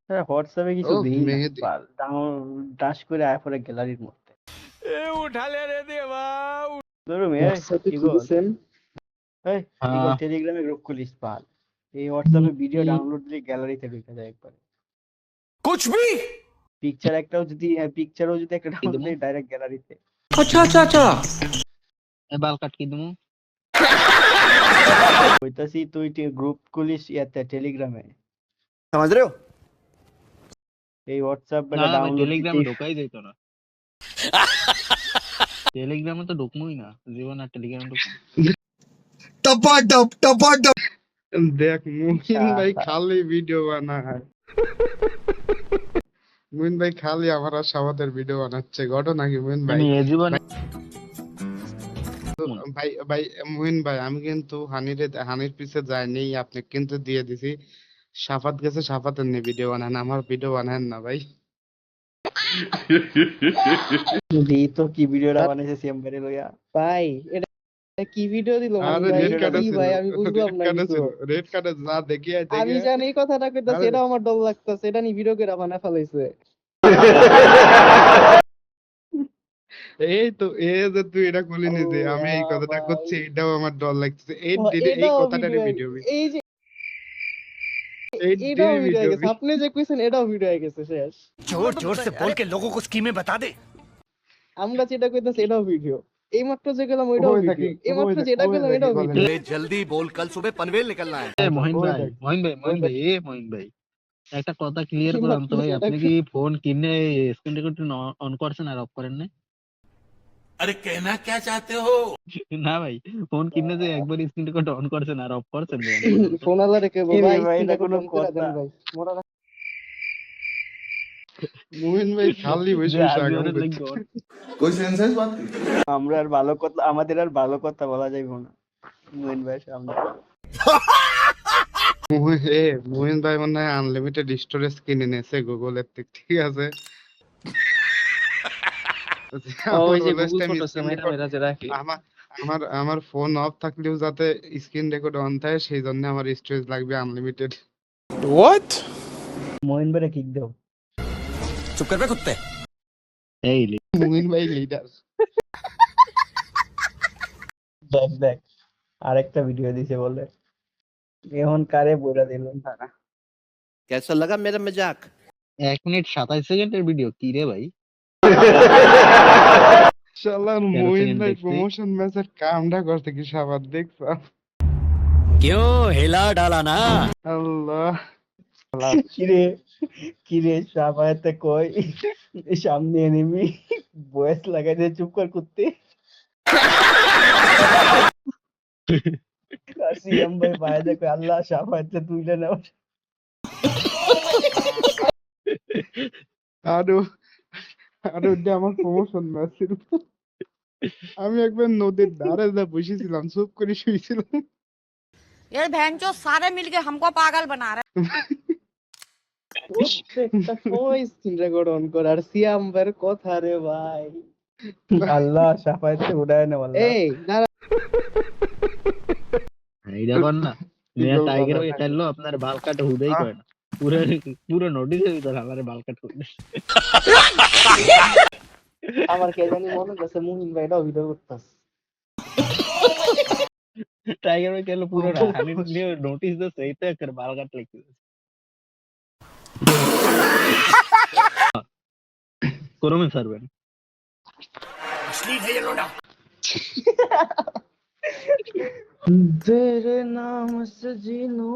হ্যাঁ হোয়াটসঅ্যাপে কিছু ও দেই না মেহেদি ডাস করে আয় পরে গ্যালারির মধ্যে ধরো হোয়াটসঅ্যাপে খুলেছেন? টেলিগ্রামে গ্রুপ খুলিস পাল এই হোয়াটসঅ্যাপে ভিডিও ডাউনলোড দিলে গ্যালারিতে ঢুকে যায় একবারে कुछ भी পিকচারও যদি একটা ডাউনলোড দিই ডাইরেক্ট গ্যালারিতে अच्छा अच्छा अच्छा বাল কাট কি দিমু? কইতাছি তুই গ্রুপ খুলিস ইয়াতে টেলিগ্রামে समझ रहे हो এই হোয়াটসঅ্যাপ না বেটা ভাই, ডাউনলোড টেলিগ্রামে ঢোকাই যেত না। টেলিগ্রামে তো ঢুকমুই না, জীবন আর টেলিগ্রামে ঢুকবো। टपाटप দেখ মুহিন ভাই খালি ভিডিও বানায়। মুহিন ভাই খালি আমার আর সাবাদের ভিডিও বানাচ্ছে। ঘটনা কি মুহিন ভাই? আমি এ জীবনে ভাই ভাই মুহিন ভাই আমি কিন্তু হানির পিছে যাইনি, আপনি কিন্তু দিয়ে দিছি। সাফাত গেছে, সাফাতের নিয়ে ভিডিও বানান, আমার ভিডিও বানান না ভাই। দিই তো কি ভিডিওটা বানাইছে সিএমবারে লইয়া ভাই এটা কি ভিডিও দিল আরে ভাই? রেড কার্ডে কি ছিল, ভাই আমি বুঝলাম না কিছু। রেড কার্ডে যা দেখি আই আমি দেখে জানি এই কথাটা কইতাছি, আরে- এটাও আমার ডর লাগতাছে, এটা নি ভিডিও করে বানায় ফেলাইছে। এই তো যে তুই এটা বলিনি যে আমি এই আল্লাহ কথাটা ভাই। করছি, এটাও আমার ডর লাগছে। এই ও, এই এটাও কথাটারই ভিডিও ভিডিও, এই যে এই এটাও ভিডিও ভিডিও হয়ে গেছে, আপনি যে কইছেন এটাও ভিডিও হয়ে গেছে শেষ। जोर जोर से बोल के लोगों को स्कीमें बता दे আমরা যেটা কইতাছি এটাও ভিডিও, এইমাত্র যে গেলাম ওইটাও ওই ভিডিও, দেখি, এইমাত্র ওই যেটা দেখি, গেলাম ওই এটাও দেখি, ভিডিও। जल्दी बोल कल सुबह पनवेल निकलना है মহিন ওই ভাই দেখ, মহিন ভাই একটা কথা ক্লিয়ার কি করলাম তো ভাই, মাত্র আপনি কি ফোন কিনে স্ক্রিন রেকর্ডিং অন করছেন আর অফ করেন না? अरे कहना क्या चाहते हो না ভাই, ফোন কিনে যে একবার স্ক্রিন রেকর্ড অন করছেন আর অফ করছেন ভাই? ফোন আলা রেখে কি রে ভাই ভাই, এটা এটা কোনো কোনো কথা কথা ভাই? মুহিন ভাই খালি বসে বসে আগাম আজীবনের করছে। লাগবে कोई सेंस है इस बात की আমরা আর ভালো কথা আমাদের আর ভালো কথা বলা যাইব না মুহিন ভাই সামনে মুহিন ভাই মনে হয় আনলিমিটেড স্টোরেজ কিনে নিয়েছে গুগলের থেকে, ঠিক আছে? ওই যে Always Google time photos screen মেরা record- মেরা যে রাখি। আমার আমার আমার ফোন অফ থাকলেও যাতে স্ক্রিন রেকর্ড অন থাকে, সেই জন্য আমার স্টোরেজ লাগবে আনলিমিটেড। व्हाट মোহিন ভাই কিক দাও चुप कर बे कुत्ते এই মুহিন ভাই লিডার। দেখ আরেকটা ভিডিও দিছে বলে এখন কারে বইরা দিলেন তারা कैसा लगा मेरा मजाक 1 মিনিট 27 সেকেন্ডের ভিডিও কি রে ভাই? শালার 13 মুহিন সেকেন্ড ভাই দেখছি। প্রমোশন ম্যাচের কামটা করতে কি সাবাদ দেখছ? क्यों हिला डाला ना আল্লাহ কিরে সাবাতে কই সামনে এনিমি বয়স লাগাই দে চুপ কর কুত্তে সিএম ভাই ভাই দেখো আল্লাহ সাবাতে তুইলে নাও আরো আরো ওটা আমার প্রমোশন ম্যাচ ছিল। আমি একবার নদীর ধারে যা বসেছিলাম, চুপ করে শুয়েছিলাম। ये भैंचो सारे मिलके हमको पागल बना रहे প্রত্যেকটা সময় স্ক্রিন রেকর্ড অন কর, আর সিয়াম ভাইয়ের কথা রে ভাই। আল্লাহ সাফাইতে উড়ায় না আল্লাহ এই দাঁড়া, এইটা কর না মেয়া টাইগার ভাই চাইলো আপনার বাল কাটা হুদাই করে না, পুরো পুরো নোটিস হয়ে গেল আমার বাল কাটা হুদে। আমার কে জানি মনে করছে মুহিন ভাই এটাও ভিডিও করতেছে টাইগার ভাই চাইলো পুরো হানি নিয়ে নোটিস দিচ্ছে, এইটা করে বাল কাট লিখতে করমে সারবেন। असली है ये लोड़ा तेरे नाम से जीनू